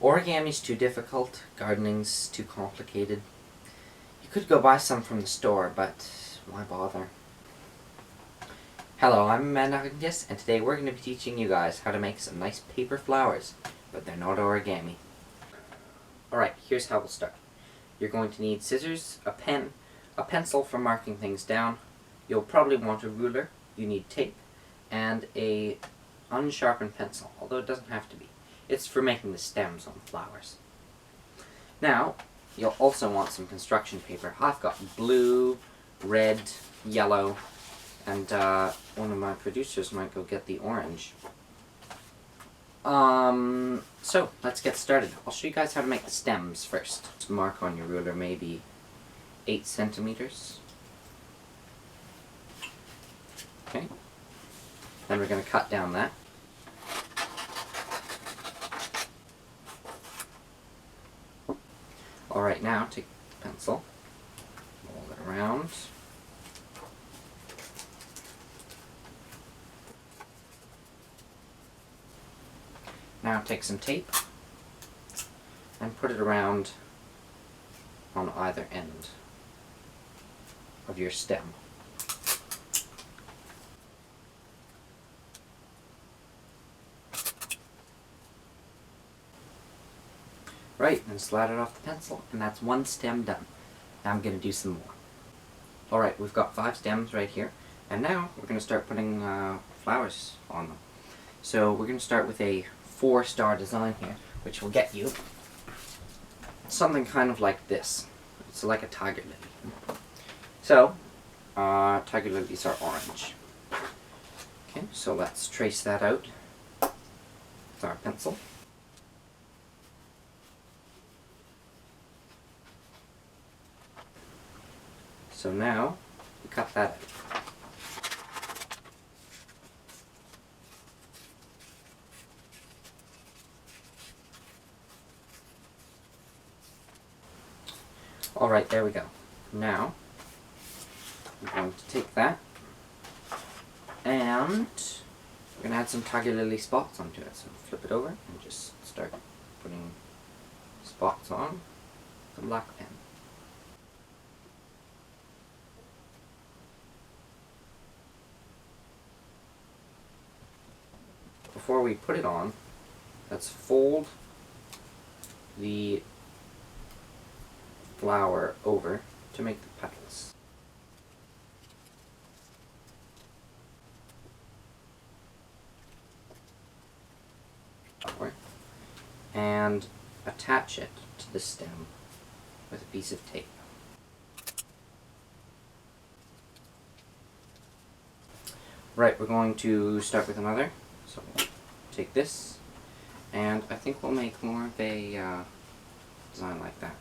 Origami's too difficult, gardening's too complicated. You could go buy some from the store, but why bother? Hello, I'm Amanda Hugginkiss, and today we're going to be teaching you guys how to make some nice paper flowers, but they're not origami. Alright, here's how we'll start. You're going to need scissors, a pen, a pencil for marking things down. You'll probably want a ruler, you need tape, and a unsharpened pencil, although it doesn't have to be. It's for making the stems on flowers. Now, you'll also want some construction paper. I've got blue, red, yellow, and one of my producers might go get the orange. So, let's get started. I'll show you guys how to make the stems first. Just mark on your ruler maybe 8 centimeters. Okay. Then we're going to cut down that. Alright, now take the pencil, roll it around. Now take some tape and put it around on either end of your stem. Right, and slide it off the pencil, and that's one stem done. Now I'm going to do some more. Alright, we've got 5 stems right here, and now we're going to start putting flowers on them. So we're going to start with a 4-star design here, which will get you something kind of like this. It's like a tiger lily. So, tiger lilies are orange. Okay, so let's trace that out with our pencil. So now, we cut that out. Alright, there we go. Now, I'm going to take that, and we're going to add some tiger lily spots onto it. So flip it over and just start putting spots on the black pen. Before we put it on, let's fold the flower over to make the petals. And attach it to the stem with a piece of tape. Right, we're going to start with another. So we'll take this, and I think we'll make more of a design like that.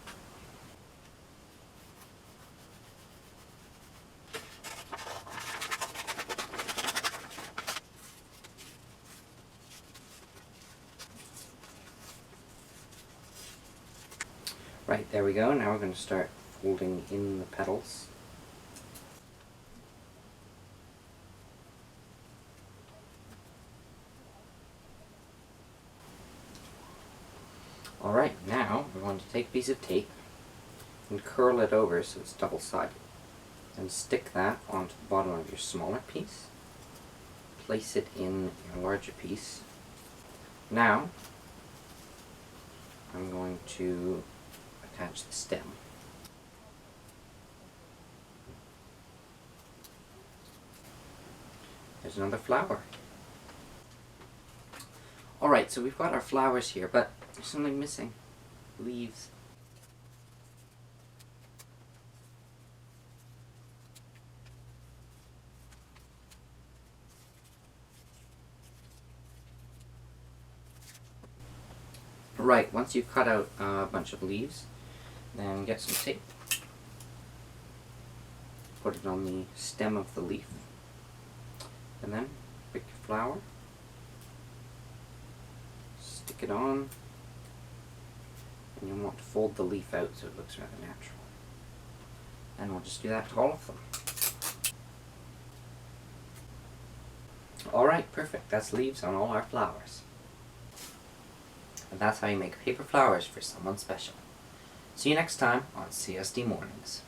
Right, there we go. Now we're going to start folding in the petals. Alright, now we're going to take a piece of tape and curl it over so it's double-sided. And stick that onto the bottom of your smaller piece. Place it in your larger piece. Now, I'm going to attach the stem. There's another flower. Alright, so we've got our flowers here, but there's something missing. Leaves. Right, once you've cut out a bunch of leaves, then get some tape. Put it on the stem of the leaf. And then pick your flower. Stick it on. And you'll want to fold the leaf out so it looks rather natural. And we'll just do that to all of them. Alright, perfect. That's leaves on all our flowers. and that's how you make paper flowers for someone special. See you next time on CSD Mornings.